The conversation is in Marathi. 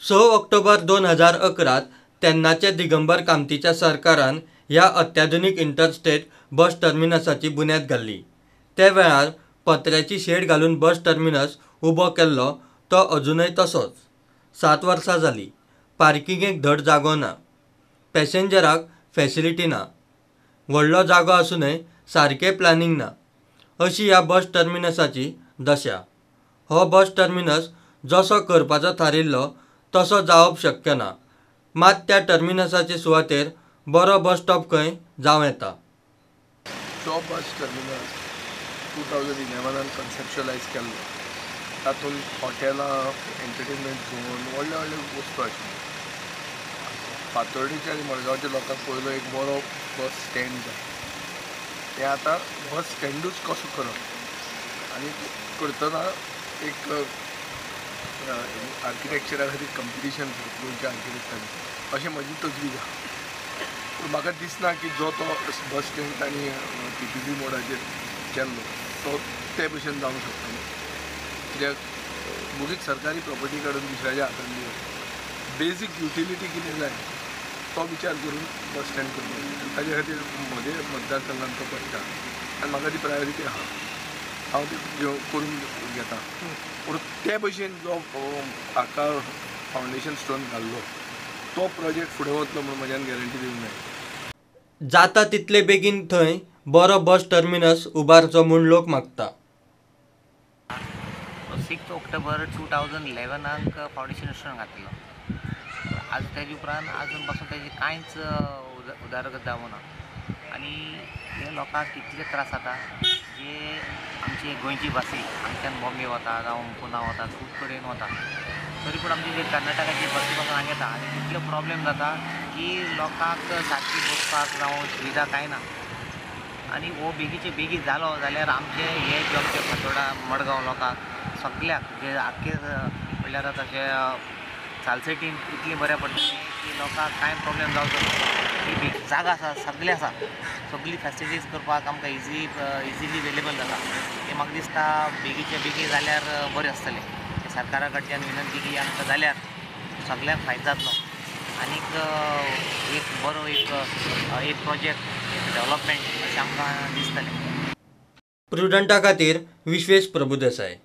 6 ऑक्टोबर 2011 तेन्नाच्या दिगंबर कामतीच्या सरकारान ह्या अत्याधुनिक इंटरस्टेट बस टर्मिनसाची बुन्याद घाल्ली। त्या वेळार पत्र्याची शेड घालून बस टर्मिनस उबो केल्लो तो अजूनय तसोच। 7 वर्सां जाली। पार्किंगेक धड जागो ना, पॅसेंजराक फॅसिलिटी ना, व्हडलो जागो आसूनय सारकें प्लॅनिंग ना, अशी ह्या बस टर्मिनसाची दशा। हो बस टर्मिनस जसो करपाचो थारिल्लो तसो जावप शक्य ना, मात त्या टर्मिनसाचे सुवातेर बरो बस स्टॉप खंय जावं येता। तो बस टर्मिनस 2011 कन्सेप्शलायज केल्लो। तातूंत हॉटेलां, एंटरटेनमेंट झोन, व्हडले व्हडले वस्तू आशिल्ल्यो। फातोर्डेच्या आनी मडगांवच्या लोकांक पयलो एक बरो बस स्टँड जाय। तें आतां बस स्टँडूच कसो करप आनी करतना एक आर्किटेक्चरा खातीर कंपिटिशन करप गोंयच्या आर्किटेक्टांनी, अशें म्हजी तजवीज आसा। पूण म्हाका दिसना की जो तो बस स्टँड तांणी PPP मोडाचेर केल्लो तो ते भशेन जावंक शकतलो, कित्याक मुगीत सरकारी प्रॉपर्टी काडून दुसऱ्याच्या हातांत दिवप। बेजीक युटिलिटी कितें जाय तो विचार करून बस स्टँड करपाक, ताचे खातीर म्हजे मतदारसंघांत तो पडटा आनी म्हाका ती प्रायोरिटी आसा, हांव ती करून घेता। पूण ते भशेन जो हाका फावंडेशन स्टोन घाल्लो तो प्रोजेक्ट फुडें वतलो म्हणून म्हज्यान गॅरंटी दिवंक जाय। जाता तितले बेगीन थंय बरो बस टर्मिनस उबारचो म्हूण लोक मागता। 6 ऑक्टोबर 2011 फावंडेशन स्टोन घातलो। आज तेजे उपरांत अजून पासून तेजी कांयच उदारगत जावना आनी हे लोकांक कितले त्रास जाता, जे आमचे गोंयची बसी हांगच्यान बॉम्बे वता जावं पुना वता, खूब कडेन वता, तरी पूण आमचे जे कर्नाटकाची बसी पासून हांगा येता आनी तितलो प्रॉब्लेम जाता की लोकांक सारकी बसपाक जावं सुविधा कांय ना। आनी हो बेगीचे बेगीन जालो जाल्यार आमचे हे जे आमचे फातोर्डा मडगांव लोकांक सगळ्याक जे आख्खे म्हणल्यार तशे सालसेटीन इतली बऱ्या पडटली की लोकांक कांय प्रॉब्लेम जावचो ना। ही जागा आसा, सगळें आसा, सगळी फॅसिलिटीज करपाक आमकां इजिली अवेलेबल जाता। हे म्हाका दिसता बेगीचे बेगीन जाल्यार बरें आसतलें। सरकारा कडच्यान विनंती की आमकां जाल्यार सगळ्यांक फायदो जातलो आनीक एक बरो एक प्रोजेक्ट एक डेवलपमेंट अशें आमकां दिसतलें। प्रुडंटा खातीर विश्वेश प्रभुदेसाय।